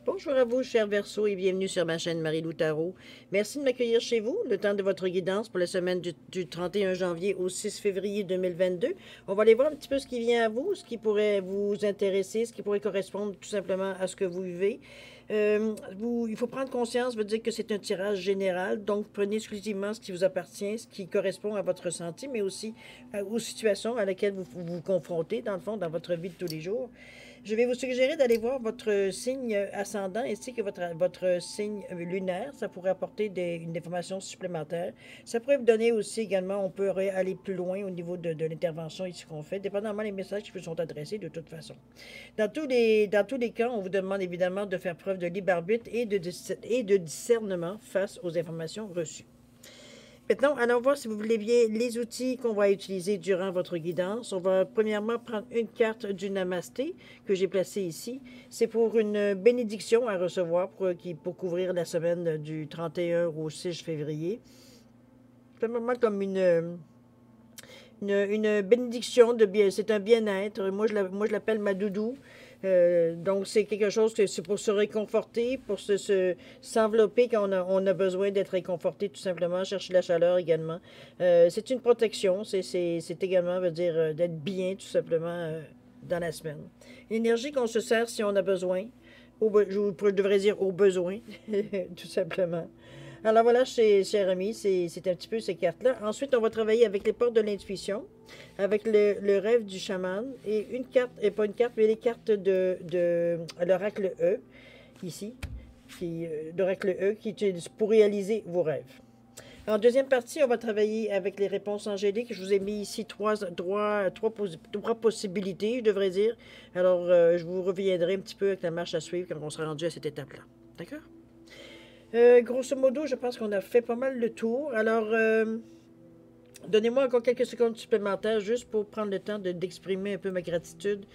Bonjour à vous, chers Verseaux, et bienvenue sur ma chaîne Marie-Lou Tarot. Merci de m'accueillir chez vous, le temps de votre guidance pour la semaine du 31 janvier au 6 février 2022. On va aller voir un petit peu ce qui vient à vous, ce qui pourrait vous intéresser, ce qui pourrait correspondre tout simplement à ce que vous vivez. Il faut prendre conscience, veut dire que c'est un tirage général, donc prenez exclusivement ce qui vous appartient, ce qui correspond à votre ressenti, mais aussi aux situations à laquelle vous vous confrontez, dans le fond, dans votre vie de tous les jours. Je vais vous suggérer d'aller voir votre signe ascendant ainsi que votre signe lunaire. Ça pourrait apporter une information supplémentaire. Ça pourrait vous donner aussi également, on peut aller plus loin au niveau de l'intervention ici qu'on fait, dépendamment des messages qui vous sont adressés de toute façon. Dans tous les cas, on vous demande évidemment de faire preuve de libre arbitre et de discernement face aux informations reçues. Maintenant, allons voir si vous voulez bien les outils qu'on va utiliser durant votre guidance. On va premièrement prendre une carte du Namasté que j'ai placée ici. C'est pour une bénédiction à recevoir pour couvrir la semaine du 31 au 6 février. C'est vraiment comme une bénédiction, c'est un bien-être. Moi, je l'appelle ma doudou. Donc, c'est quelque chose que c'est pour se réconforter, pour s'envelopper quand on a besoin d'être réconforté, tout simplement, chercher la chaleur également. C'est une protection, c'est également, veut dire, d'être bien, tout simplement, dans la semaine. L'énergie qu'on se sert si on a besoin, je devrais dire au besoin, tout simplement. Alors voilà, cher ami, c'est un petit peu ces cartes-là. Ensuite, on va travailler avec les portes de l'intuition, avec le rêve du chaman, et une carte, et pas une carte, mais les cartes de l'oracle E, ici, l'oracle E, qui utilise pour réaliser vos rêves. En deuxième partie, on va travailler avec les réponses angéliques. Je vous ai mis ici trois possibilités, je devrais dire. Alors, je vous reviendrai un petit peu avec la marche à suivre quand on sera rendu à cette étape-là. D'accord? Grosso modo, je pense qu'on a fait pas mal le tour. Alors, donnez-moi encore quelques secondes supplémentaires juste pour prendre le temps d'exprimer un peu ma gratitude,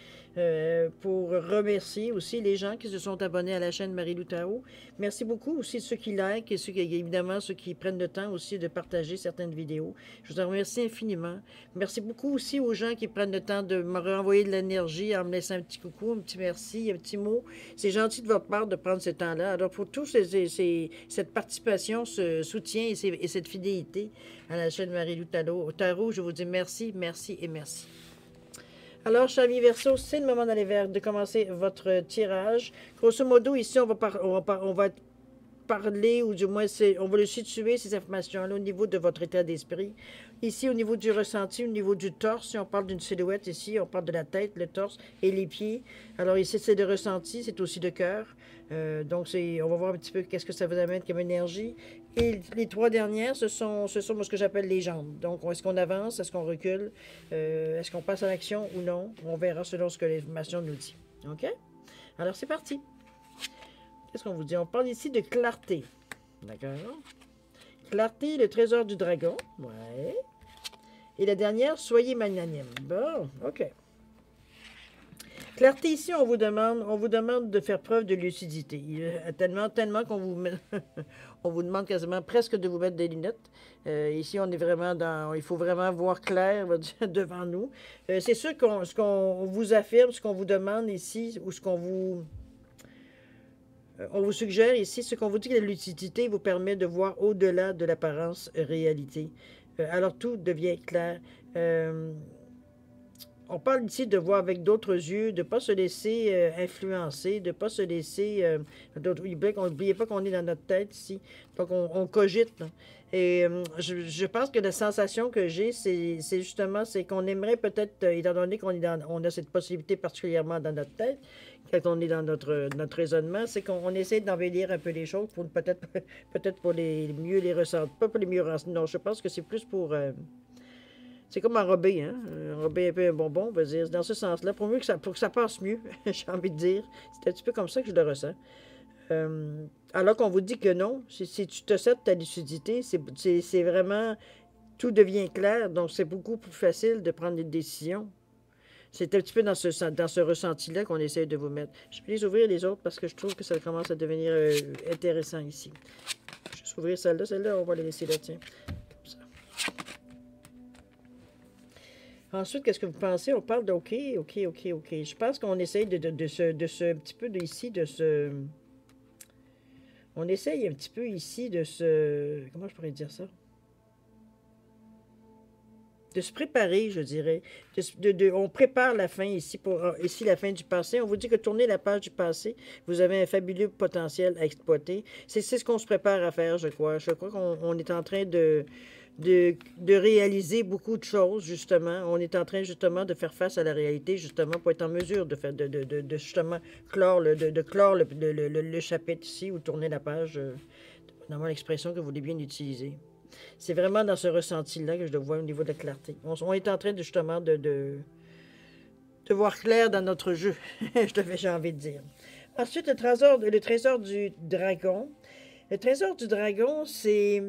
pour remercier aussi les gens qui se sont abonnés à la chaîne Marie-Lou Tarot. Merci beaucoup aussi ceux qui likent et évidemment ceux qui prennent le temps aussi de partager certaines vidéos. Je vous en remercie infiniment. Merci beaucoup aussi aux gens qui prennent le temps de me renvoyer de l'énergie en me laissant un petit coucou, un petit merci, un petit mot. C'est gentil de votre part de prendre ce temps-là. Alors pour tous cette participation, ce soutien et cette fidélité à la chaîne Marie-Lou Tarot, je vous dis merci, merci et merci. Alors, chers amis Verseau, c'est le moment de commencer votre tirage. Grosso modo, ici, on va parler, ou du moins, on va le situer, ces informations-là, au niveau de votre état d'esprit. Ici, au niveau du ressenti, au niveau du torse, si on parle d'une silhouette, ici, on parle de la tête, le torse et les pieds. Alors ici, c'est de ressenti, c'est aussi de cœur. Donc, on va voir un petit peu qu'est-ce que ça vous amène comme énergie. Et les trois dernières, ce sont ce que j'appelle les jambes. Donc, est-ce qu'on avance, est-ce qu'on recule, est-ce qu'on passe à l'action ou non? On verra selon ce que l'information nous dit. OK? Alors, c'est parti. Qu'est-ce qu'on vous dit? On parle ici de clarté. D'accord? Clarté, le trésor du dragon. Ouais. Et la dernière, soyez magnanime. Bon, OK. Clarté, ici, on vous demande de faire preuve de lucidité. Tellement qu'on vous met, on vous demande quasiment presque de vous mettre des lunettes. Ici, on est vraiment il faut vraiment voir clair devant nous. C'est sûr ce qu'on vous affirme, ce qu'on vous demande ici, ou on vous suggère ici, ce qu'on vous dit que la lucidité vous permet de voir au-delà de l'apparence réalité. Alors tout devient clair. On parle ici de voir avec d'autres yeux, de ne pas se laisser influencer, de ne pas se laisser... N'oubliez pas qu'on est dans notre tête ici, donc on cogite. Là. Et je pense que la sensation que j'ai, c'est justement, c'est qu'on aimerait peut-être, étant donné on a cette possibilité particulièrement dans notre tête, quand on est dans notre raisonnement, c'est qu'on essaie d'embellir un peu les choses pour peut-être pour mieux les ressentir. Pas pour les mieux ressentir, non, je pense que c'est plus pour... c'est comme enrober, hein? Enrober un peu un bonbon, on va dire. Dans ce sens-là, pour que ça passe mieux, j'ai envie de dire. C'est un petit peu comme ça que je le ressens. Alors qu'on vous dit que non, si tu te sers de ta lucidité, c'est vraiment... Tout devient clair, donc c'est beaucoup plus facile de prendre des décisions. C'est un petit peu dans ce ressenti-là qu'on essaie de vous mettre. Je vais les ouvrir les autres parce que je trouve que ça commence à devenir intéressant ici. Je vais juste ouvrir celle-là. Celle-là, on va la laisser là, tiens. Comme ça. Ensuite, qu'est-ce que vous pensez? On parle de OK. Je pense qu'on essaye de un petit peu ici, de se... On essaye un petit peu ici de se... Comment je pourrais dire ça? De se préparer, je dirais. On prépare la fin ici, ici la fin du passé. On vous dit que tournez la page du passé, vous avez un fabuleux potentiel à exploiter. C'est ce qu'on se prépare à faire, je crois. Je crois qu'on est en train de réaliser beaucoup de choses, justement. On est en train, justement, de faire face à la réalité, justement, pour être en mesure de faire, justement, clore le chapitre ici ou tourner la page, dans l'expression que vous voulez bien utiliser. C'est vraiment dans ce ressenti-là que je le vois au niveau de la clarté. On est en train de, justement de voir clair dans notre jeu, j'ai envie de dire. Ensuite, le trésor du dragon. Le trésor du dragon, c'est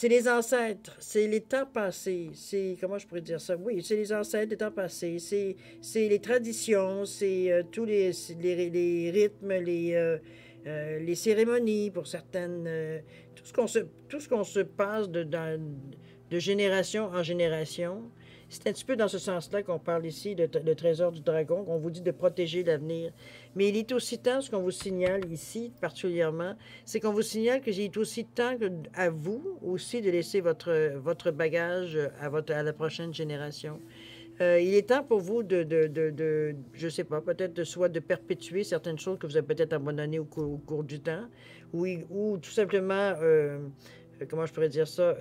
les ancêtres, c'est les temps passés, c'est, comment je pourrais dire ça? Oui, c'est les ancêtres des temps passés, c'est les traditions, c'est tous les rythmes, les cérémonies pour certaines, tout ce qu'on se passe de génération en génération. C'est un petit peu dans ce sens-là qu'on parle ici, le trésor du dragon, qu'on vous dit de protéger l'avenir. Mais il est aussi temps, ce qu'on vous signale ici, particulièrement, c'est qu'on vous signale qu'il est aussi temps à vous aussi de laisser votre bagage à la prochaine génération. Il est temps pour vous je sais pas, peut-être soit de perpétuer certaines choses que vous avez peut-être abandonnées au cours du temps, ou tout simplement, comment je pourrais dire ça,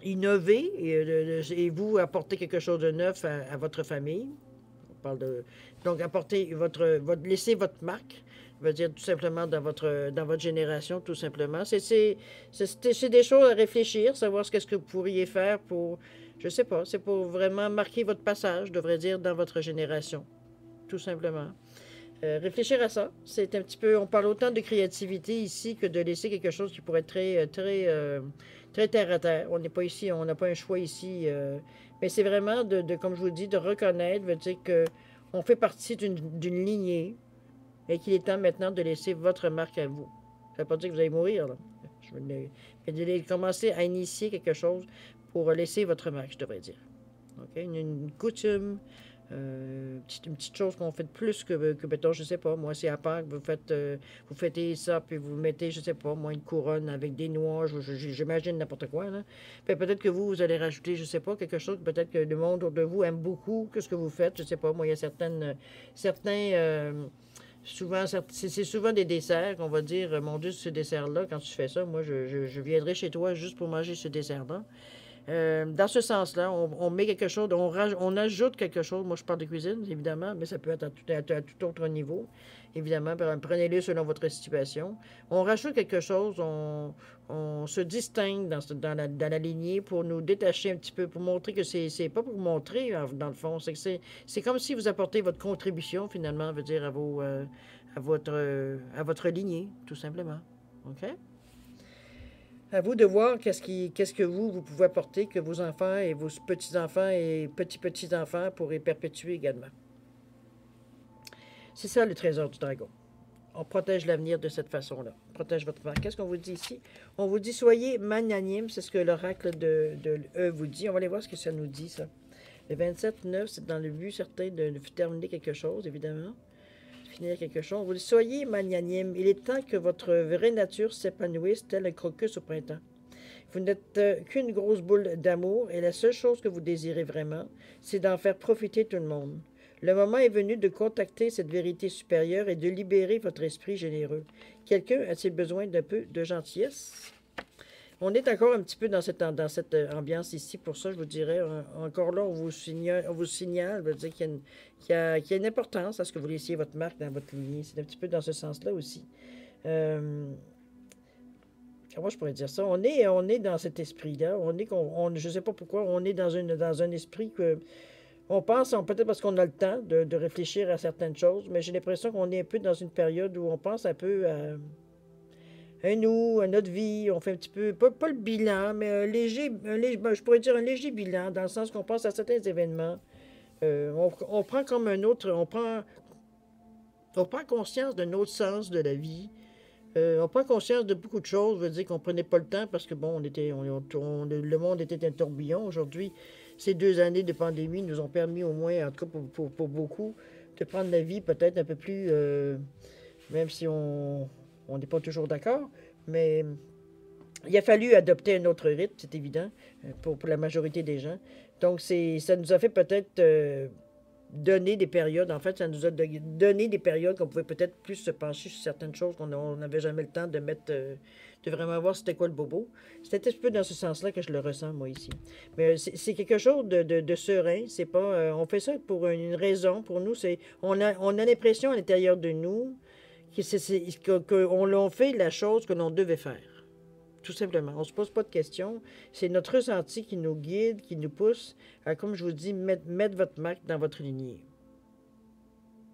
innover et vous apporter quelque chose de neuf à votre famille. On parle donc, apporter laisser votre marque, veut dire tout simplement dans votre génération, tout simplement. C'est des choses à réfléchir, savoir qu'est-ce que vous pourriez faire pour, je sais pas, c'est pour vraiment marquer votre passage, je devrais dire, dans votre génération, tout simplement. Réfléchir à ça, c'est un petit peu, on parle autant de créativité ici que de laisser quelque chose qui pourrait être très terre à terre. On n'est pas ici, on n'a pas un choix ici, mais c'est vraiment comme je vous dis, de reconnaître, veut dire que on fait partie d'une lignée et qu'il est temps maintenant de laisser votre marque à vous. Ça ne veut pas dire que vous allez mourir, là. Mais de commencer à initier quelque chose pour laisser votre marque, je devrais dire. Okay? Une coutume, une petite chose qu'on fait de plus que mettons, je sais pas, moi, c'est à Pâques, vous fêtez ça, puis vous mettez, je sais pas, moi, une couronne avec des noix, j'imagine n'importe quoi, là. Puis peut-être que vous allez rajouter, je sais pas, quelque chose, peut-être que le monde autour de vous aime beaucoup, que ce que vous faites, je sais pas, moi, il y a souvent, c'est souvent des desserts qu'on va dire, mon Dieu, ce dessert-là, quand tu fais ça, moi, je viendrai chez toi juste pour manger ce dessert-là. Dans ce sens-là, on met quelque chose, on ajoute quelque chose. Moi, je parle de cuisine, évidemment, mais ça peut être à tout autre niveau. Évidemment, prenez-le selon votre situation. On rajoute quelque chose, on se distingue dans la lignée pour nous détacher un petit peu, pour montrer que c'est pas pour montrer, dans le fond, c'est comme si vous apportez votre contribution, finalement, veut dire, à votre lignée, tout simplement. OK? À vous de voir qu'est-ce que vous pouvez apporter, que vos enfants et vos petits-enfants et petits-petits-enfants pourraient perpétuer également. C'est ça le trésor du dragon. On protège l'avenir de cette façon-là. On protège votre marque. Qu'est-ce qu'on vous dit ici? On vous dit soyez magnanime, c'est ce que l'oracle de vous dit. On va aller voir ce que ça nous dit, ça. Le 27-9, c'est dans le but certain de terminer quelque chose, évidemment. Finir quelque chose. On vous dit soyez magnanime. Il est temps que votre vraie nature s'épanouisse tel un crocus au printemps. Vous n'êtes qu'une grosse boule d'amour et la seule chose que vous désirez vraiment, c'est d'en faire profiter tout le monde. Le moment est venu de contacter cette vérité supérieure et de libérer votre esprit généreux. Quelqu'un a-t-il besoin d'un peu de gentillesse? On est encore un petit peu dans cette ambiance ici. Pour ça, je vous dirais, encore là, on vous signale veut dire qu'il y a une importance à ce que vous laissiez votre marque dans votre lignée. C'est un petit peu dans ce sens-là aussi. Comment je pourrais dire ça? On est dans cet esprit-là. Je ne sais pas pourquoi, on est dans un esprit que... On pense, peut-être parce qu'on a le temps de réfléchir à certaines choses, mais j'ai l'impression qu'on est un peu dans une période où on pense un peu à nous, à notre vie. On fait un petit peu, pas le bilan, mais je pourrais dire un léger bilan, dans le sens qu'on pense à certains événements. On prend comme un autre, on prend conscience d'un autre sens de la vie. On prend conscience de beaucoup de choses, veut dire qu'on prenait pas le temps parce que bon, le monde était un tourbillon. Aujourd'hui, ces 2 années de pandémie nous ont permis au moins, en tout cas pour beaucoup, de prendre la vie peut-être un peu plus même si on n'est pas toujours d'accord, mais il a fallu adopter un autre rythme, c'est évident, pour la majorité des gens. Donc, ça nous a fait peut-être donner des périodes, en fait, ça nous a donné des périodes qu'on pouvait peut-être plus se pencher sur certaines choses qu'on n'avait jamais le temps de mettre, de vraiment voir c'était quoi le bobo. C'était un peu dans ce sens-là que je le ressens, moi, ici. Mais c'est quelque chose de serein, c'est pas, on fait ça pour une raison, pour nous, on a l'impression à l'intérieur de nous qu'on fait la chose que l'on devait faire. Tout simplement. On ne se pose pas de questions. C'est notre ressenti qui nous guide, qui nous pousse à, comme je vous dis, mettre votre marque dans votre lignée.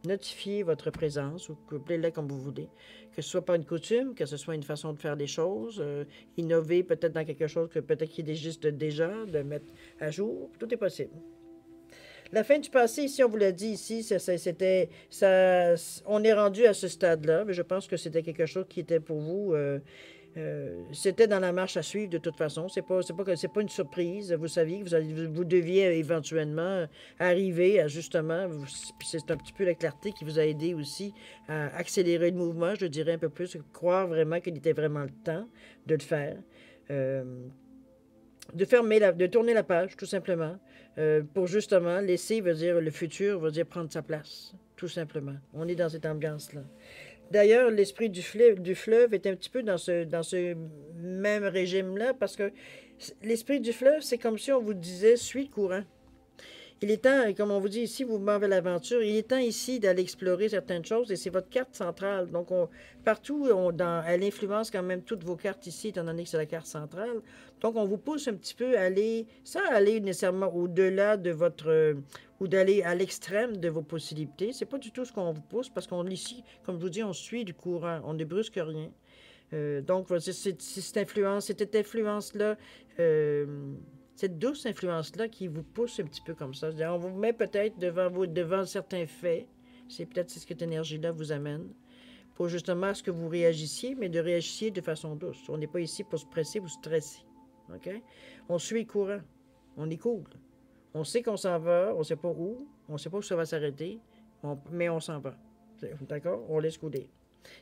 Notifiez votre présence, ou appelez-la comme vous voulez. Que ce soit par une coutume, que ce soit une façon de faire les choses, innover peut-être dans quelque chose que peut-être qui existe déjà, de mettre à jour. Tout est possible. La fin du passé, ici, on vous l'a dit ici, on est rendu à ce stade-là, mais je pense que c'était quelque chose qui était pour vous. C'était dans la marche à suivre de toute façon. C'est pas une surprise. Vous saviez que vous deviez éventuellement arriver à justement, puis c'est un petit peu la clarté qui vous a aidé aussi à accélérer le mouvement, je dirais un peu plus, croire vraiment qu'il était vraiment le temps de le faire. De tourner la page, tout simplement, pour justement laisser, veut dire, le futur, veut dire prendre sa place, tout simplement. On est dans cette ambiance-là. D'ailleurs, l'esprit du fleuve est un petit peu dans ce même régime-là, parce que l'esprit du fleuve, c'est comme si on vous disait, suis le courant. Il est temps, comme on vous dit ici, vous m'en l'aventure, il est temps ici d'aller explorer certaines choses, et c'est votre carte centrale. Donc, partout, elle influence quand même toutes vos cartes ici, étant donné que c'est la carte centrale. Donc, on vous pousse un petit peu à aller, sans aller nécessairement au-delà de votre, ou d'aller à l'extrême de vos possibilités. C'est pas du tout ce qu'on vous pousse, parce qu'on ici, comme je vous dis, on suit du courant, on ne brusque rien. Donc, cette influence-là, cette douce influence-là qui vous pousse un petit peu comme ça. C'est-à-dire, on vous met peut-être devant certains faits. C'est peut-être cette énergie-là vous amène. Pour justement à ce que vous réagissiez, mais de réagissiez de façon douce. On n'est pas ici pour se presser ou stresser. OK? On suit le courant. On est cool. On sait qu'on s'en va, on ne sait pas où, on ne sait pas où ça va s'arrêter, mais on s'en va. D'accord? On laisse couler.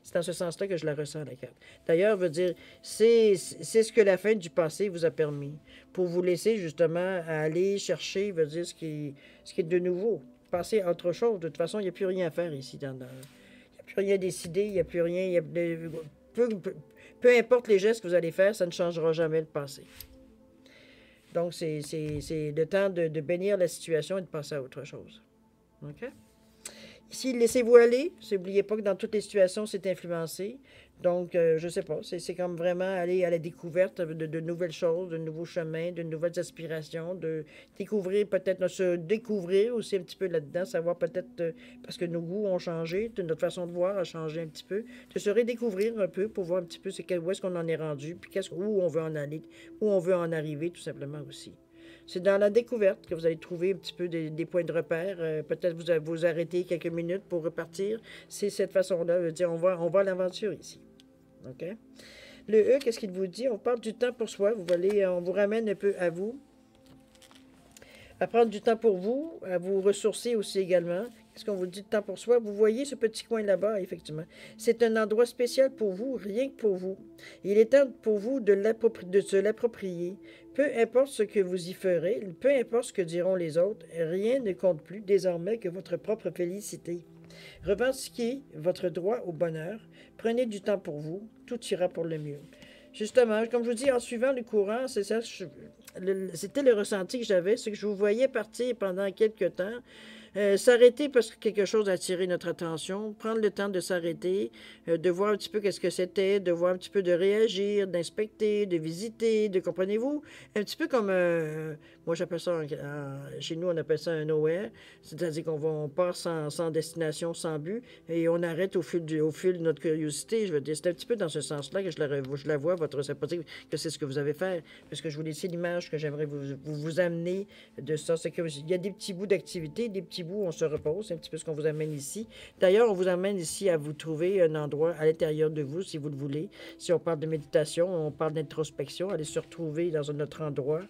C'est dans ce sens-là que je la ressens, la carte. D'ailleurs, veut dire, c'est ce que la fin du passé vous a permis, pour vous laisser justement aller chercher, veut dire, ce qui est de nouveau. Passer à autre chose. De toute façon, il n'y a plus rien à faire ici. Il n'y a plus rien à décider, il n'y a plus rien. Peu importe les gestes que vous allez faire, ça ne changera jamais le passé. Donc, c'est le temps de bénir la situation et de passer à autre chose. OK? Ici, laissez-vous aller. N'oubliez pas que dans toutes les situations, c'est influencé. Donc, je ne sais pas, c'est comme vraiment aller à la découverte de nouvelles choses, de nouveaux chemins, de nouvelles aspirations, de découvrir peut-être, se découvrir aussi un petit peu là-dedans, savoir peut-être, parce que nos goûts ont changé, notre façon de voir a changé un petit peu, de se redécouvrir un peu pour voir un petit peu où est-ce qu'on en est rendu, puis où on veut en aller, où on veut en arriver tout simplement aussi. C'est dans la découverte que vous allez trouver un petit peu des points de repère. Peut-être vous arrêter quelques minutes pour repartir. C'est cette façon-là de dire on va à l'aventure ici. OK? Le E, qu'est-ce qu'il vous dit? On parle du temps pour soi. On vous ramène un peu à vous. À prendre du temps pour vous, à vous ressourcer aussi également. Qu'est-ce qu'on vous dit de temps pour soi? Vous voyez ce petit coin là-bas, effectivement. C'est un endroit spécial pour vous, rien que pour vous. Il est temps pour vous de se l'approprier. Peu importe ce que vous y ferez, peu importe ce que diront les autres, rien ne compte plus désormais que votre propre félicité. Revendiquez votre droit au bonheur. Prenez du temps pour vous. Tout ira pour le mieux. Justement, comme je vous dis, en suivant le courant, c'est ça, c'était le ressenti que j'avais, c'est que je vous voyais partir pendant quelques temps, s'arrêter parce que quelque chose a attiré notre attention, prendre le temps de s'arrêter, de voir un petit peu qu'est-ce que c'était, de voir un petit peu de réagir, d'inspecter, de visiter, comprenez-vous, un petit peu comme, moi j'appelle ça, chez nous on appelle ça un nowhere, c'est-à-dire on part sans destination, sans but, et on arrête au fil de notre curiosité, je veux dire, c'est un petit peu dans ce sens-là que je la vois, votre sympathie, que c'est ce que vous avez fait, parce que je vous laisse l'image que j'aimerais vous amener de ça, c'est qu'il y a des petits bouts d'activité, des petits bouts où on se repose, c'est un petit peu ce qu'on vous amène ici. D'ailleurs, on vous amène ici à vous trouver un endroit à l'intérieur de vous, si vous le voulez. Si on parle de méditation, on parle d'introspection, aller se retrouver dans un autre endroit,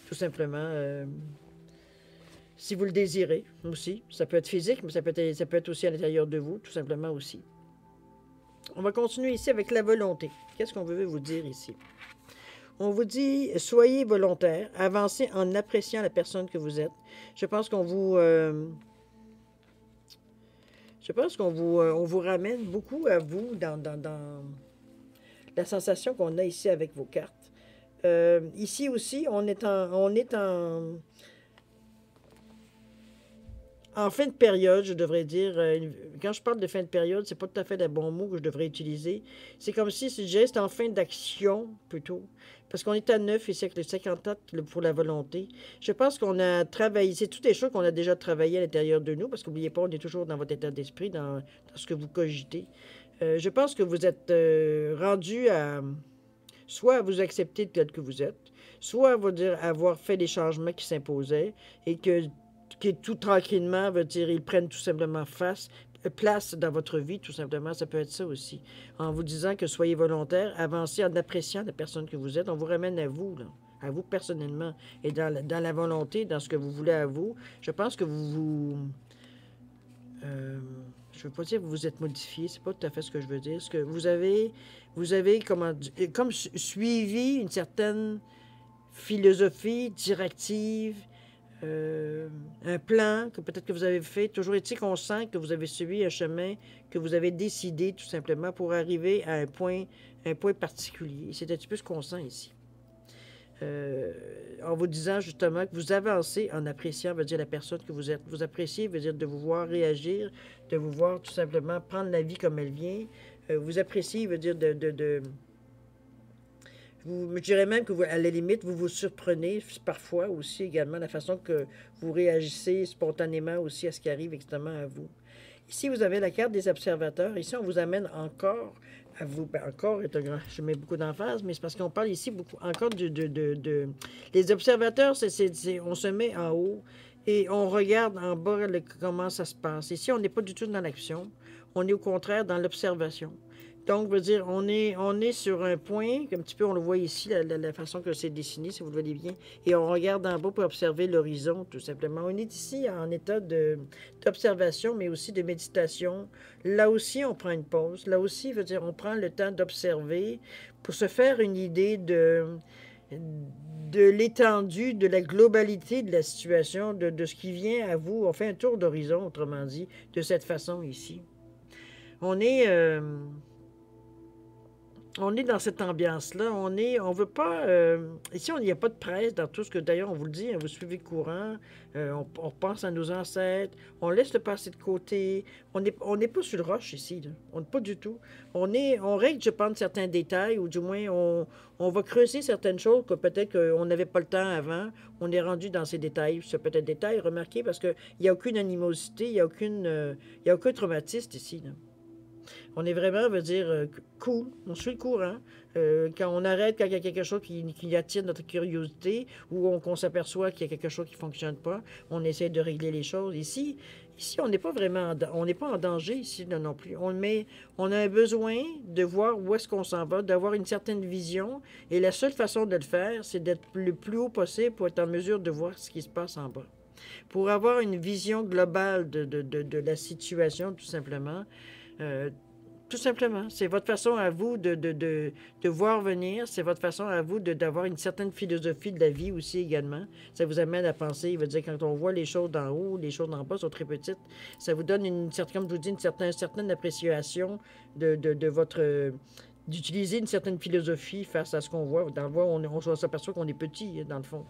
tout simplement, si vous le désirez aussi. Ça peut être physique, mais ça peut être aussi à l'intérieur de vous, tout simplement aussi. On va continuer ici avec la volonté. Qu'est-ce qu'on veut vous dire ici? On vous dit, soyez volontaire, avancez en appréciant la personne que vous êtes. Je pense qu'on vous... on vous ramène beaucoup à vous dans la sensation qu'on a ici avec vos cartes. Ici aussi, on est en fin de période, je devrais dire. Quand je parle de fin de période, c'est pas tout à fait le bon mot que je devrais utiliser. C'est comme si ce geste en fin d'action, plutôt. Parce qu'on est à 9 ici avec le 54 pour la volonté. Je pense qu'on a travaillé, c'est toutes les choses qu'on a déjà travaillé à l'intérieur de nous, parce qu'oubliez pas, on est toujours dans votre état d'esprit, dans ce que vous cogitez. Je pense que vous êtes rendu à soit à vous accepter tel que vous êtes, soit à vous dire avoir fait les changements qui s'imposaient et que tout tranquillement, veut dire, ils prennent tout simplement place dans votre vie, tout simplement. Ça peut être ça aussi. En vous disant que soyez volontaire, avancez en appréciant la personne que vous êtes. On vous ramène à vous, là, à vous personnellement. Et dans la volonté, dans ce que vous voulez à vous, je pense que vous je ne veux pas dire que vous vous êtes modifié, c'est pas tout à fait ce que je veux dire. Ce que vous avez comme suivi une certaine philosophie, directive, un plan que peut-être que vous avez fait. Toujours est-il qu'on sent que vous avez suivi un chemin, que vous avez décidé tout simplement pour arriver à un point particulier. C'est un petit peu ce qu'on sent ici. En vous disant justement que vous avancez en appréciant, veut dire la personne que vous êtes. Vous appréciez, veut dire de vous voir réagir, de vous voir tout simplement prendre la vie comme elle vient. Vous appréciez, veut dire je dirais même que vous, à la limite, vous vous surprenez parfois aussi également, la façon que vous réagissez spontanément aussi à ce qui arrive extrêmement à vous. Ici, vous avez la carte des observateurs. Ici, on vous amène encore à vous. Ben, encore est un grand. Je mets beaucoup d'emphase, mais c'est parce qu'on parle ici beaucoup encore les observateurs, on se met en haut et on regarde en bas comment ça se passe. Ici, on n'est pas du tout dans l'action. On est au contraire dans l'observation. Donc, veut dire, on est sur un point, un petit peu, on le voit ici, la façon que c'est dessiné, si vous le voyez bien, et on regarde en bas pour observer l'horizon, tout simplement. On est ici en état d'observation, mais aussi de méditation. Là aussi, on prend une pause. Là aussi, veut dire, on prend le temps d'observer pour se faire une idée de l'étendue, de la globalité de la situation, de ce qui vient à vous. On fait un tour d'horizon, autrement dit, de cette façon ici. On est dans cette ambiance-là. On veut pas... ici, il n'y a pas de presse dans tout ce que, d'ailleurs, on vous le dit, hein, vous suivez le courant, on pense à nos ancêtres, on laisse le passé de côté. On n'est pas sur le roche ici, là. On n'est pas du tout. On règle, je pense, certains détails, ou du moins, on va creuser certaines choses que peut-être qu'on n'avait pas le temps avant. On est rendu dans ces détails. Ce peut-être détail, remarquez, parce qu'il n'y a aucune animosité, il n'y a aucun traumatisme ici, là. On est vraiment, veut dire, cool, on suit le courant. Quand on arrête, quand il y a quelque chose qui attire notre curiosité ou qu'on s'aperçoit qu'il y a quelque chose qui ne fonctionne pas, on essaie de régler les choses. Ici on n'est pas vraiment, on n'est pas en danger ici non plus. On a un besoin de voir où est-ce qu'on s'en va, d'avoir une certaine vision. Et la seule façon de le faire, c'est d'être le plus haut possible pour être en mesure de voir ce qui se passe en bas. Pour avoir une vision globale de la situation, tout simplement. Tout simplement, c'est votre façon à vous de voir venir, c'est votre façon à vous d'avoir une certaine philosophie de la vie aussi également. Ça vous amène à penser, il veut dire, quand on voit les choses d'en haut, les choses d'en bas sont très petites, ça vous donne une certaine, comme je vous dis, une certaine appréciation de votre... d'utiliser une certaine philosophie face à ce qu'on voit. Dans le voie, on s'aperçoit qu'on est petit, dans le fond.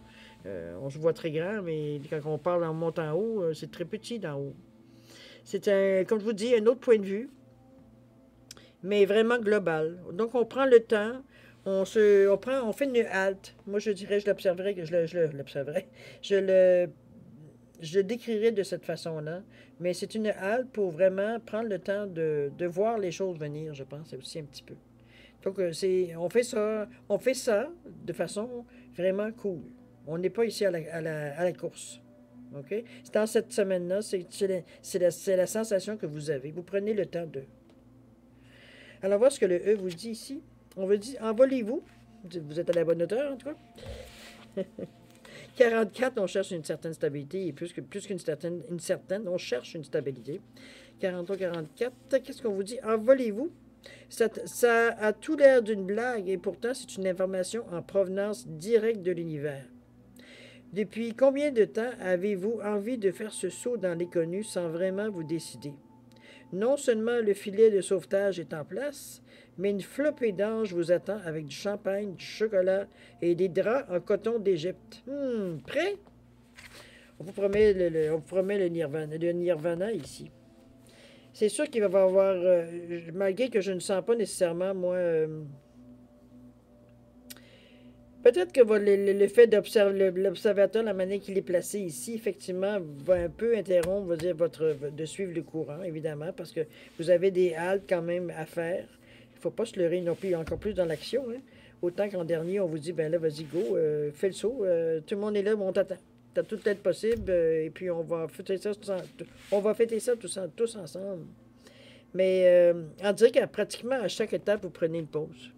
On se voit très grand, mais quand on parle en montant en haut, c'est très petit d'en haut. C'est, comme je vous dis, un autre point de vue, mais vraiment global. Donc, on prend le temps, on fait une halte. Moi, je dirais, je le décrirais de cette façon-là, mais c'est une halte pour vraiment prendre le temps de voir les choses venir, je pense, aussi un petit peu. Donc, on fait ça de façon vraiment cool. On n'est pas ici à la course. OK? C'est dans cette semaine-là, c'est la sensation que vous avez. Vous prenez le temps de... Alors, voir ce que le E vous dit ici. On vous dit, envolez-vous. Vous êtes à la bonne hauteur, en tout cas. 44, on cherche une certaine stabilité. Et plus qu'une certaine, on cherche une stabilité. 43, 44, qu'est-ce qu'on vous dit? Envolez-vous. Ça a tout l'air d'une blague et pourtant c'est une information en provenance directe de l'univers. Depuis combien de temps avez-vous envie de faire ce saut dans l'inconnu sans vraiment vous décider? Non seulement le filet de sauvetage est en place, mais une flopée d'anges vous attend avec du champagne, du chocolat et des draps en coton d'Égypte. Prêt? On vous promet le nirvana ici. C'est sûr qu'il va y avoir, malgré que je ne sens pas nécessairement, moi, peut-être que le fait d'observer l'observateur, la manière qu'il est placé ici, effectivement, va un peu interrompre, va dire, de suivre le courant, évidemment, parce que vous avez des haltes quand même à faire. Il ne faut pas se leurrer non plus, encore plus dans l'action. Hein. Autant qu'en dernier, on vous dit, ben là, vas-y, go, fais le saut, tout le monde est là, on t'attend. T'as tout être possible, et puis on va fêter ça, tous ensemble. Mais on dirait qu'à pratiquement à chaque étape, vous prenez une pause.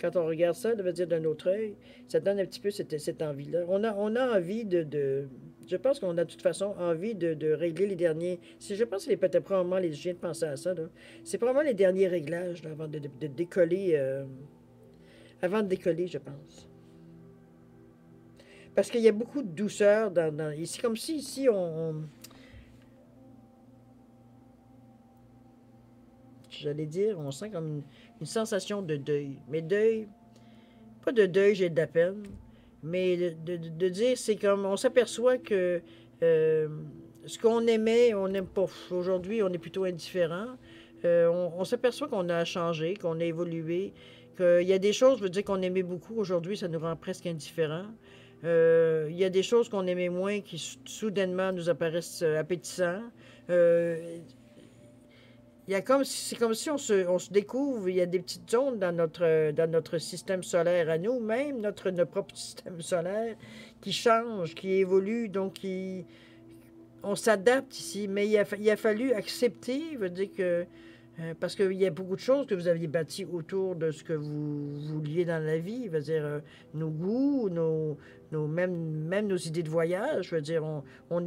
Quand on regarde ça, ça veut dire d'un autre œil, ça donne un petit peu cette envie-là. On a envie je pense qu'on a de toute façon envie de régler les derniers. Je pense que c'est peut-être probablement je viens de penser à ça, là. C'est probablement les derniers réglages là, avant de décoller. Avant de décoller, je pense. Parce qu'il y a beaucoup de douceur ici, comme si ici j'allais dire, on sent comme une sensation de deuil. Mais deuil, pas de deuil, j'ai de la peine, mais de dire, c'est comme, on s'aperçoit que ce qu'on aimait, on n'aime pas. Aujourd'hui, on est plutôt indifférent. On s'aperçoit qu'on a changé, qu'on a évolué, qu'il y a des choses, je veux dire, qu'on aimait beaucoup. Aujourd'hui, ça nous rend presque indifférents. Il y a des choses qu'on aimait moins qui soudainement nous apparaissent appétissants. C'est comme si on se découvre, il y a des petites zones dans notre système solaire à nous, même notre propre système solaire, qui change, qui évolue, donc on s'adapte ici. Mais il a fallu accepter, veut dire que parce qu'il y a beaucoup de choses que vous aviez bâties autour de ce que vous vouliez dans la vie. Je veux dire, nos goûts, même nos idées de voyage. Je veux dire, on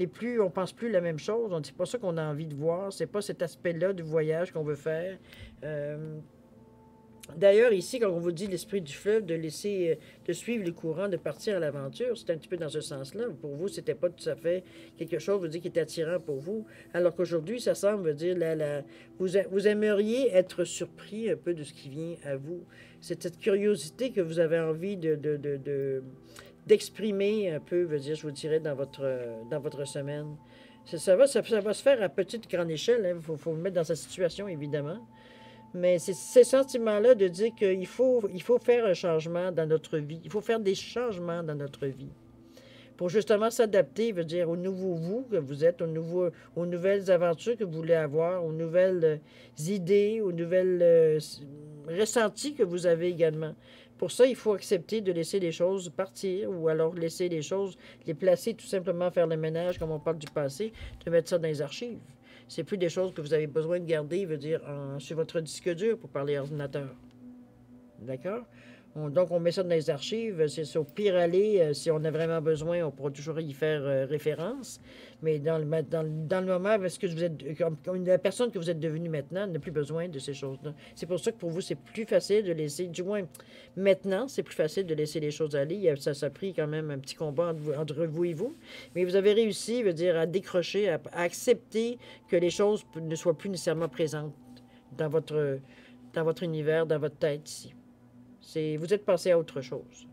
pense plus la même chose. C'est pas ça qu'on a envie de voir. C'est pas cet aspect-là du voyage qu'on veut faire. D'ailleurs, ici, quand on vous dit l'esprit du fleuve, de suivre le courant, de partir à l'aventure, c'est un petit peu dans ce sens-là. Pour vous, c'était pas tout à fait quelque chose, vous dire, qui est attirant pour vous. Alors qu'aujourd'hui, ça semble dire, vous aimeriez être surpris un peu de ce qui vient à vous. C'est cette curiosité que vous avez envie d'exprimer un peu, veut dire, je vous dirais, dans votre semaine. Ça va se faire à petite, grande échelle. Il faut vous mettre dans sa situation, évidemment. Mais c'est ce sentiment-là de dire qu'il faut faire un changement dans notre vie. Il faut faire des changements dans notre vie. Pour justement s'adapter, veut dire au nouveau vous que vous êtes, aux nouvelles aventures que vous voulez avoir, aux nouvelles idées, aux nouvelles ressentis que vous avez également. Pour ça, il faut accepter de laisser les choses partir ou alors laisser les choses, les placer, tout simplement faire le ménage, comme on parle du passé, de mettre ça dans les archives. C'est plus des choses que vous avez besoin de garder, veut dire, sur votre disque dur pour parler ordinateur. D'accord? Donc, on met ça dans les archives. C'est au pire aller, si on a vraiment besoin, on pourra toujours y faire référence. Mais dans le moment, parce que vous êtes, comme la personne que vous êtes devenue maintenant n'a plus besoin de ces choses-là. C'est pour ça que pour vous, c'est plus facile de laisser, du moins maintenant, c'est plus facile de laisser les choses aller. Ça a pris quand même un petit combat entre vous et vous. Mais vous avez réussi, veut dire, à décrocher, à accepter que les choses ne soient plus nécessairement présentes dans votre univers, dans votre tête ici. Vous êtes passé à autre chose.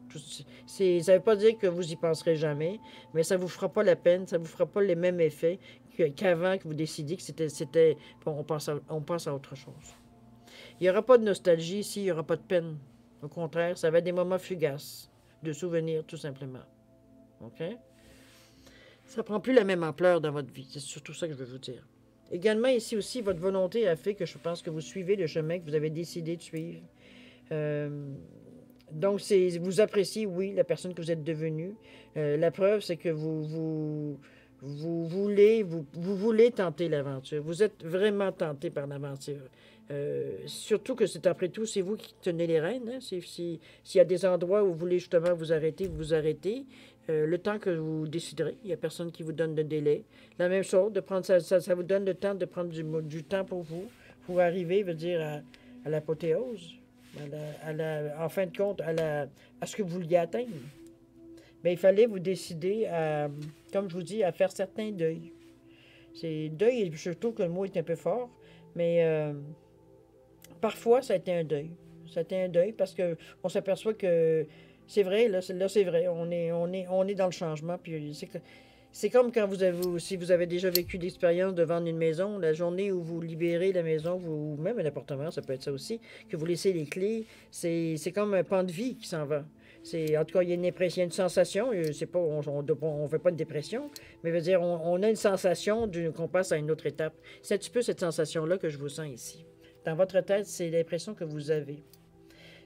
Ça ne veut pas dire que vous y penserez jamais, mais ça ne vous fera pas la peine, ça ne vous fera pas les mêmes effets qu'avant que vous décidiez que c'était bon, on pense à autre chose. Il n'y aura pas de nostalgie ici, il n'y aura pas de peine. Au contraire, ça va être des moments fugaces, de souvenirs tout simplement. OK? Ça ne prend plus la même ampleur dans votre vie. C'est surtout ça que je veux vous dire. Également, ici aussi, votre volonté a fait que je pense que vous suivez le chemin que vous avez décidé de suivre. Donc, vous appréciez, oui, la personne que vous êtes devenue. La preuve, c'est que vous voulez tenter l'aventure. Vous êtes vraiment tenté par l'aventure. Surtout que c'est après tout, c'est vous qui tenez les rênes. Hein? S'il y a des endroits où vous voulez justement vous arrêter, vous vous arrêtez. Le temps que vous déciderez, il n'y a personne qui vous donne de délai. La même chose, de prendre ça vous donne le temps de prendre du temps pour vous, pour arriver, veut dire, à l'apothéose, en fin de compte, à ce que vous vouliez atteindre. Mais il fallait vous décider à, comme je vous dis, à faire certains deuils. C'est deuil, je trouve que le mot est un peu fort, mais parfois ça a été un deuil. Ça a été un deuil parce que on s'aperçoit que c'est vrai, là c'est vrai, on est dans le changement, puis c'est comme quand si vous avez déjà vécu l'expérience de vendre une maison, la journée où vous libérez la maison, ou même un appartement, ça peut être ça aussi, que vous laissez les clés, c'est comme un pan de vie qui s'en va. En tout cas, il y a une impression, il y a une sensation, c'est pas, on fait pas une dépression, mais veut dire, on a une sensation qu'on passe à une autre étape. C'est un petit peu cette sensation-là que je vous sens ici. Dans votre tête, c'est l'impression que vous avez.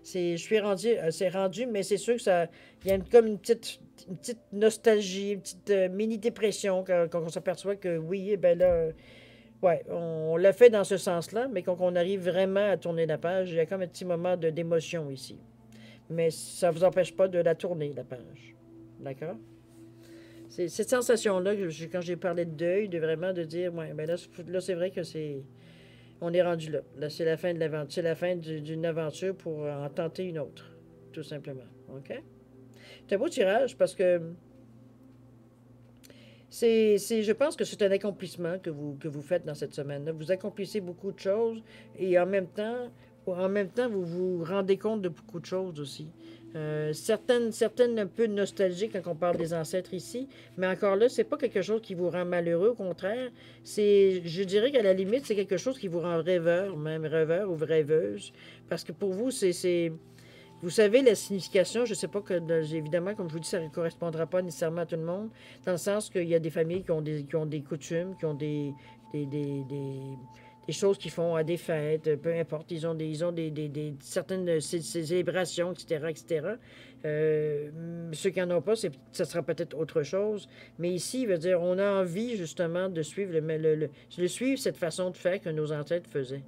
Je suis rendu, c'est rendu, mais c'est sûr que ça, il y a comme une petite nostalgie, une petite mini-dépression quand on s'aperçoit que oui, eh ben là, ouais, on l'a fait dans ce sens-là, mais quand on arrive vraiment à tourner la page, il y a comme un petit moment d'émotion ici. Mais ça ne vous empêche pas de la tourner, la page. D'accord? C'est cette sensation-là, quand j'ai parlé de deuil, de vraiment de dire, ouais, ben là c'est vrai que c'est. On est rendu là. Là, c'est la fin de l'aventure. C'est la fin d'une aventure pour en tenter une autre. Tout simplement. OK? C'est un beau tirage parce que je pense que c'est un accomplissement que vous faites dans cette semaine-là. Vous accomplissez beaucoup de choses et en même temps, vous vous rendez compte de beaucoup de choses aussi. Certaines un peu nostalgiques quand on parle des ancêtres ici, mais encore là, c'est pas quelque chose qui vous rend malheureux, au contraire. Je dirais qu'à la limite, c'est quelque chose qui vous rend rêveur, même rêveur ou rêveuse, parce que pour vous, vous savez la signification, je ne sais pas que, évidemment, comme je vous dis, ça ne correspondra pas nécessairement à tout le monde, dans le sens qu'il y a des familles qui ont des coutumes, qui ont des choses qu'ils font à des fêtes, peu importe, ils ont certaines célébrations, etc., etc. Ceux qui n'en ont pas, ça sera peut-être autre chose. Mais ici, il veut dire, on a envie justement de suivre, de suivre cette façon de faire que nos ancêtres faisaient,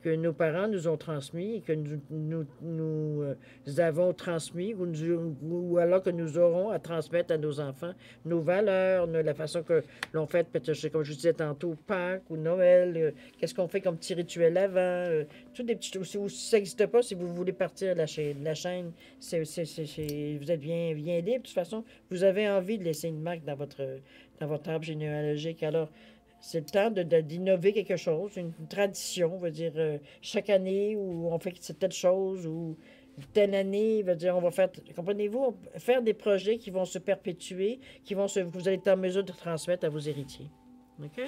que nos parents nous ont transmis et que nous avons transmis ou alors que nous aurons à transmettre à nos enfants nos valeurs, la façon que l'on fait, peut-être, comme je disais tantôt, Pâques ou Noël, qu'est-ce qu'on fait comme petit rituel avant, toutes des petites choses. Si ça n'existe pas, si vous voulez partir de la chaîne, vous êtes bien libre. De toute façon, vous avez envie de laisser une marque dans votre arbre généalogique. Alors, c'est le temps d'innover quelque chose, une tradition, on va dire, chaque année où on fait telle chose, ou telle année, veut dire, on va faire, comprenez-vous, faire des projets qui vont se perpétuer, que vous allez être en mesure de transmettre à vos héritiers. OK?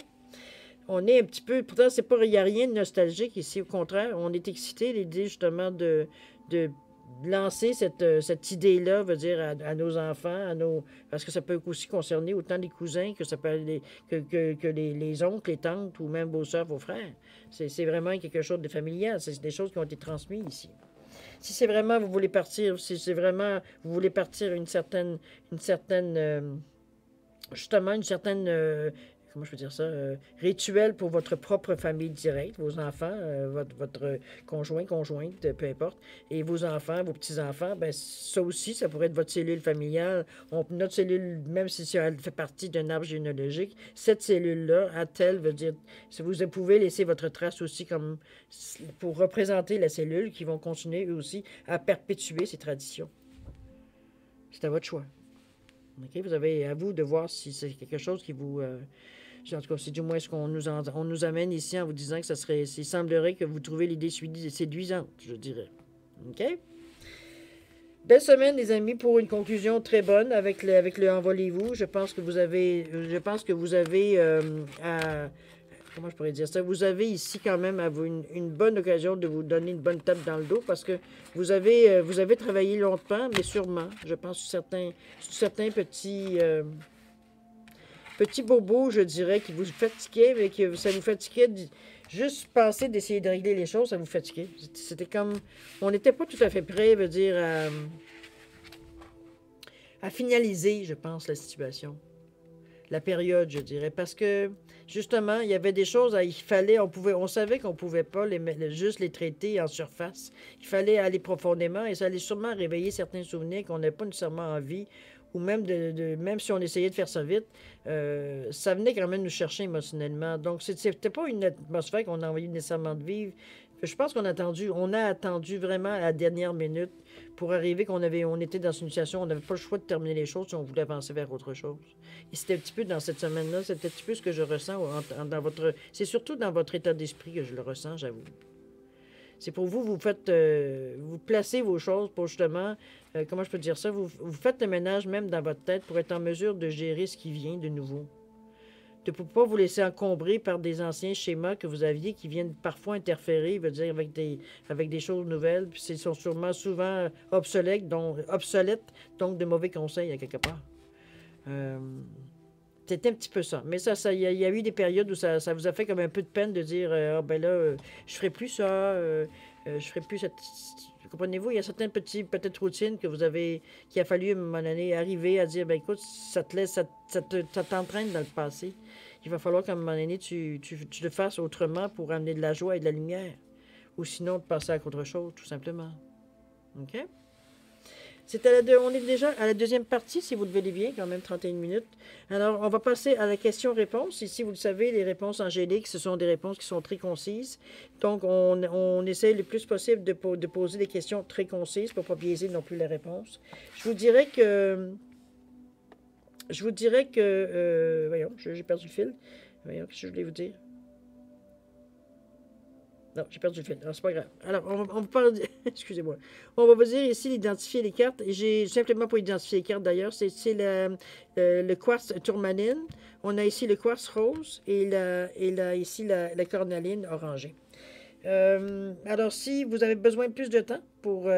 On est un petit peu, pourtant, il n'y a rien de nostalgique ici, au contraire, on est excité, l'idée justement de lancer cette idée-là, veut dire, à nos enfants, parce que ça peut aussi concerner autant les cousins que ça peut que les oncles, les tantes, ou même vos soeurs, vos frères. C'est vraiment quelque chose de familial, c'est des choses qui ont été transmises ici. Si c'est vraiment, vous voulez partir justement, une certaine comment je peux dire ça, rituel pour votre propre famille directe, vos enfants, votre conjoint, conjointe, peu importe, et vos enfants, vos petits-enfants, ben ça aussi, ça pourrait être votre cellule familiale. Notre cellule, même si elle fait partie d'un arbre généalogique, cette cellule-là, a-t-elle, veut dire, si vous pouvez laisser votre trace aussi comme pour représenter la cellule, qui vont continuer eux aussi à perpétuer ces traditions. C'est à votre choix. Okay? Vous avez à vous de voir si c'est quelque chose qui vous... en tout cas, c'est du moins ce qu'on nous amène ici en vous disant que il semblerait que vous trouvez l'idée séduisante, je dirais. OK? Belle semaine, les amis, pour une conclusion très bonne avec le Envolez-vous. Je pense que vous avez comment je pourrais dire ça? Vous avez ici quand même une bonne occasion de vous donner une bonne tape dans le dos parce que vous avez travaillé longtemps, mais sûrement, je pense, sur certains petits bobos, je dirais, qui vous fatiguaient, mais que ça vous fatiguait. Juste penser d'essayer de régler les choses, ça vous fatiguait. C'était comme... On n'était pas tout à fait prêt, veut dire, à finaliser, je pense, la situation. La période, je dirais, parce que, justement, il y avait des choses, on savait qu'on ne pouvait pas juste les traiter en surface. Il fallait aller profondément et ça allait sûrement réveiller certains souvenirs qu'on n'avait pas nécessairement envie ou même, même si on essayait de faire ça vite, ça venait quand même nous chercher émotionnellement. Donc, c'était pas une atmosphère qu'on a envie nécessairement de vivre. Je pense on a attendu vraiment à la dernière minute pour arriver on était dans une situation où on n'avait pas le choix de terminer les choses si on voulait avancer vers autre chose. Et c'était un petit peu dans cette semaine-là, c'était un petit peu ce que je ressens dans votre... C'est surtout dans votre état d'esprit que je le ressens, j'avoue. C'est pour vous, vous placez vos choses pour justement, comment je peux dire ça, vous faites le ménage même dans votre tête pour être en mesure de gérer ce qui vient de nouveau. De ne pas vous laisser encombrer par des anciens schémas que vous aviez qui viennent parfois interférer, veut dire avec des choses nouvelles, puis ils sont souvent obsolètes, donc de mauvais conseils à quelque part. C'était un petit peu ça. Mais il y a eu des périodes où ça vous a fait comme un peu de peine de dire ah ben là, je ferai plus ça, je ferai plus cette. Comprenez-vous, il y a certaines petites peut-être routines qu'il a fallu à un moment donné arriver à dire ben écoute, ça t'entraîne dans le passé. Il va falloir qu'à un moment donné, tu le fasses autrement pour amener de la joie et de la lumière. Ou sinon, de passer à autre chose, tout simplement. OK? On est déjà à la deuxième partie, si vous le voulez bien, quand même 31 minutes. Alors, on va passer à la question-réponse. Ici, vous le savez, les réponses angéliques, ce sont des réponses qui sont très concises. Donc, on essaie le plus possible de poser des questions très concises pour ne pas biaiser non plus la réponse. Je vous dirais que... voyons, j'ai perdu le fil. Voyons, qu'est-ce que je voulais vous dire? Non, j'ai perdu le fil. Alors, c'est pas grave. Alors, on va parler... Excusez-moi. On va vous dire ici d'identifier les cartes. J'ai simplement pas identifié les cartes d'ailleurs. C'est le quartz tourmaline. On a ici le quartz rose et ici la cornaline orangée. Alors, si vous avez besoin de plus de temps pour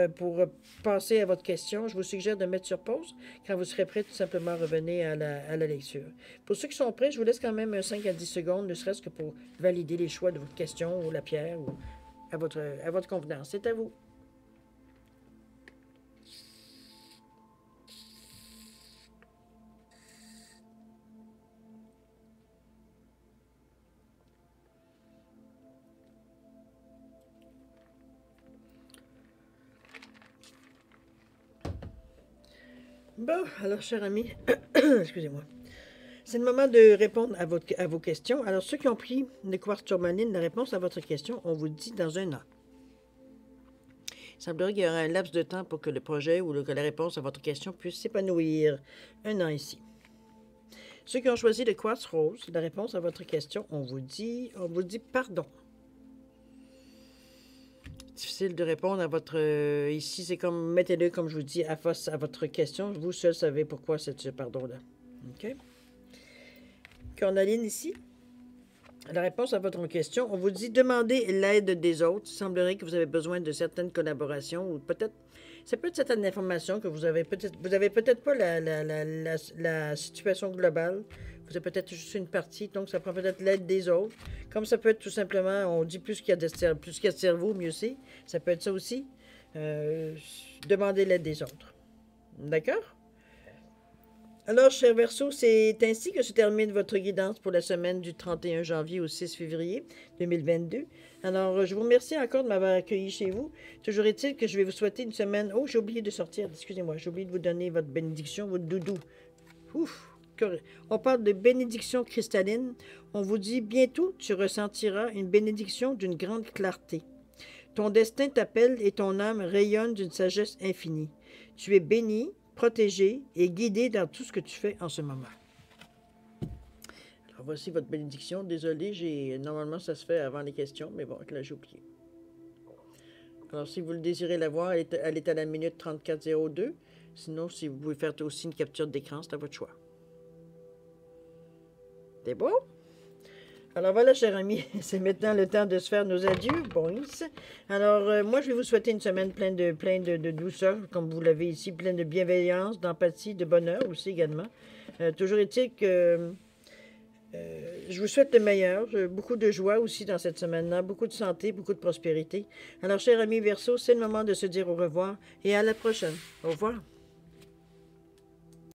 passer à votre question, je vous suggère de mettre sur pause. Quand vous serez prêt, tout simplement revenez à la lecture. Pour ceux qui sont prêts, je vous laisse quand même 5 à 10 secondes, ne serait-ce que pour valider les choix de votre question ou la pierre ou à votre convenance. C'est à vous. Bon, alors, cher ami, excusez-moi. C'est le moment de répondre à vos questions. Alors, ceux qui ont pris le quartz tourmaline, la réponse à votre question, on vous dit dans un an. Il semblerait qu'il y aura un laps de temps pour que le projet ou que la réponse à votre question puisse s'épanouir. Un an ici. Ceux qui ont choisi le quartz rose, la réponse à votre question, on vous dit pardon. Difficile de répondre à votre... ici, c'est comme, mettez-le, comme je vous dis, face à votre question. Vous seul savez pourquoi ce pardon-là. OK? Cornaline, ici. La réponse à votre question, on vous dit demandez l'aide des autres. Il semblerait que vous avez besoin de certaines collaborations ou peut-être... Ça peut être certaines informations que vous avez peut-être... Vous n'avez peut-être pas la situation globale. Vous avez peut-être juste une partie, donc ça prend peut-être l'aide des autres. Comme ça peut être tout simplement, on dit plus qu'il y a de cerveau, mieux c'est. Ça peut être ça aussi. Demander l'aide des autres. D'accord? Alors, cher Verseau, c'est ainsi que se termine votre guidance pour la semaine du 31 janvier au 6 février 2022. Alors, je vous remercie encore de m'avoir accueilli chez vous. Toujours est-il que je vais vous souhaiter une semaine... Oh, j'ai oublié de sortir. Excusez-moi, j'ai oublié de vous donner votre bénédiction, votre doudou. Ouf! On parle de bénédiction cristalline. On vous dit bientôt, tu ressentiras une bénédiction d'une grande clarté. Ton destin t'appelle et ton âme rayonne d'une sagesse infinie. Tu es béni, protégé et guidé dans tout ce que tu fais en ce moment. Alors voici votre bénédiction. Désolé, normalement ça se fait avant les questions, mais bon, là j'ai oublié. Alors si vous le désirez la voir, elle est à la minute 34:02. Sinon, si vous pouvez faire aussi une capture d'écran, c'est à votre choix. C'est beau? Alors voilà, cher ami, c'est maintenant le temps de se faire nos adieux. Bon, alors, moi, je vais vous souhaiter une semaine pleine de douceur, comme vous l'avez ici, pleine de bienveillance, d'empathie, de bonheur aussi également. Toujours est-il que je vous souhaite le meilleur, beaucoup de joie aussi dans cette semaine-là, beaucoup de santé, beaucoup de prospérité. Alors, cher ami Verseau, c'est le moment de se dire au revoir et à la prochaine. Au revoir.